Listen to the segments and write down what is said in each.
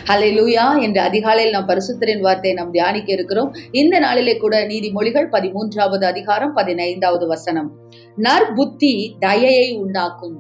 ஹல்லேலூயா. என்ற அதிகாலையில் நாம் பரிசுத்தரின் வார்த்தையை நாம் தியானிக்க இருக்கிறோம். இந்த நாளிலே கூட நீதிமொழிகள் 13வது அதிகாரம் 15வது வசனம். நற்புத்தி தயையை உண்டாக்கும்.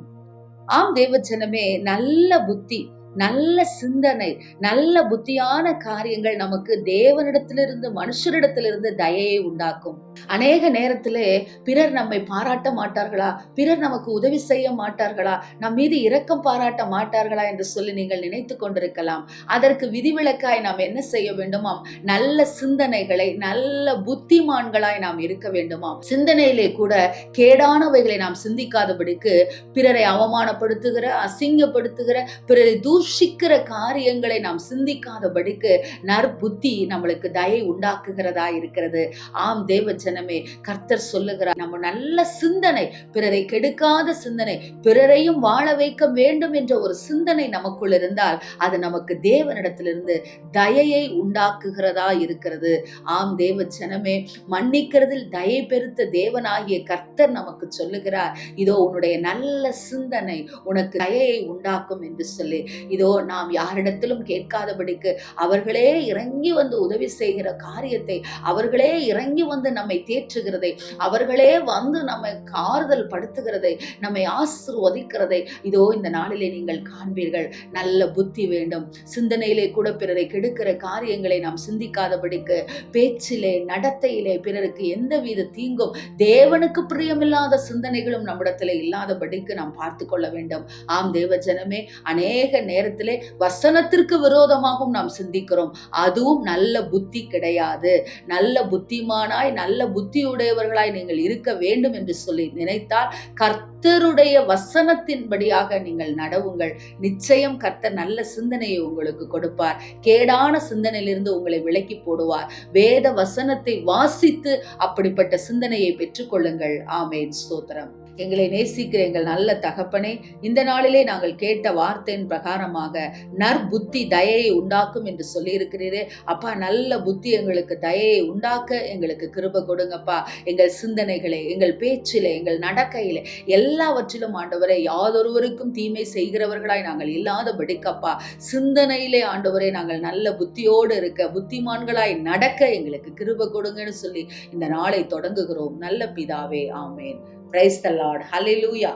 ஆம் தேவஜனமே, நல்ல புத்தி, நல்ல சிந்தனை, நல்ல புத்தியான காரியங்கள் நமக்கு தேவனிடத்திலிருந்து மனுஷரிடத்திலிருந்து தயையை உண்டாக்கும். அநேக நேரத்திலே பிறர் நம்மை பாராட்ட மாட்டார்களா, பிறர் நமக்கு உதவி செய்ய மாட்டார்களா, நம் மீது இரக்கம் பாராட்ட மாட்டார்களா என்று சொல்லி நீங்கள் நினைத்து கொண்டிருக்கலாம். அதற்கு விதிவிலக்காய் நாம் என்ன செய்ய வேண்டுமாம்? நல்ல சிந்தனைகளை, நல்ல புத்திமான்களாய் நாம் இருக்க வேண்டுமாம். சிந்தனையிலே கூட கேடானவைகளை நாம் சிந்திக்காதபடிக்கு பிறரை அவமானப்படுத்துகிற, அசிங்கப்படுத்துகிற, பிறரை தூஷிக்கிற காரியங்களை நாம் சிந்திக்காதபடிக்கு நற்புத்தி நம்மளுக்கு தயை உண்டாக்குகிறதா இருக்கிறது. ஆம் தேவ ஜனமே, கர்த்தர் சொல்லுகிறார், நம்ம நல்ல சிந்தனை, பிறரை கெடுக்காத சிந்தனை, பிறரையும் வாழ வைக்க வேண்டும் என்ற ஒரு சிந்தனை நமக்குள் இருந்தால் அது நமக்கு தேவனிடத்திலிருந்து தயையை உண்டாக்குகிறதா இருக்கிறது. ஆம் தேவ ஜனமே, மன்னிக்கிறதில் தயை பெருத்த தேவனாகிய கர்த்தர் நமக்கு சொல்லுகிறார், இதோ உன்னுடைய நல்ல சிந்தனை உனக்கு தயையை உண்டாக்கும் என்று சொல்லி. இதோ நாம் யாரிடத்திலும் கேட்காதபடிக்கு அவர்களே இறங்கி வந்து உதவி செய்கிற காரியத்தை, அவர்களே இறங்கி வந்து நம்மை தேற்றுகிறதை, அவர்களே வந்து நம்மை ஆறுதல் படுத்துகிறதை, நம்மை ஆசீர்வதிக்கிறதை இதோ இந்த நாளிலே நீங்கள் காண்பீர்கள். நல்ல புத்தி வேண்டும். சிந்தனையிலே கூட பிறரை கெடுக்கிற காரியங்களை நாம் சிந்திக்காதபடிக்கு, பேச்சிலே, நடத்தையிலே பிறருக்கு எந்தவித தீங்கும், தேவனுக்கு பிரியமில்லாத சிந்தனைகளும் நம்மிடத்திலே இல்லாதபடிக்கு நாம் பார்த்து கொள்ள வேண்டும். ஆம் தேவ ஜனமே, அநேக நேரத்திலே வசனத்திற்கு விரோதமாகவும் நாம் சிந்திக்கிறோம். அதுவும் நல்ல புத்தி கிடையாது. நல்ல புத்திமானாய், நல்ல புத்தியுடையவர்களாய் நீங்கள் இருக்க வேண்டும் என்று சொல்லி நினைத்தால் கர்த்தருடைய வசனத்தின்படியாக நீங்கள் நடவுங்கள். நிச்சயம் கர்த்தர் நல்ல சிந்தனையை உங்களுக்கு கொடுப்பார். கேடான சிந்தனையிலிருந்து உங்களை விலக்கி போடுவார். வேத வசனத்தை வாசித்து அப்படிப்பட்ட சிந்தனையை பெற்றுக்கொள்ளுங்கள். ஆமென். ஸ்தோத்திரம். எங்களை நேசிக்கிற எங்கள் நல்ல தகப்பனே, இந்த நாளிலே நாங்கள் கேட்ட வார்த்தையின் பிரகாரமாக நற்புத்தி தயையை உண்டாக்கும் என்று சொல்லி இருக்கிறீரே அப்பா. நல்ல புத்தி எங்களுக்கு தயையை உண்டாக்க எங்களுக்கு கிருபை கொடுங்கப்பா. எங்கள் சிந்தனைகளே, எங்கள் பேச்சிலே, எங்கள் நடக்கையிலே எல்லாவற்றிலும் ஆண்டவரே, யாதொருவருக்கும் தீமை செய்கிறவர்களாய் நாங்கள் இல்லாதபடிக்கப்பா, சிந்தனையிலே ஆண்டவரே நாங்கள் நல்ல புத்தியோடு இருக்க, புத்திமான்களாய் நடக்க எங்களுக்கு கிருபை கொடுங்கன்னு சொல்லி இந்த நாளை தொடங்குகிறோம். நல்ல பிதாவே, ஆமேன். Praise the Lord. Hallelujah.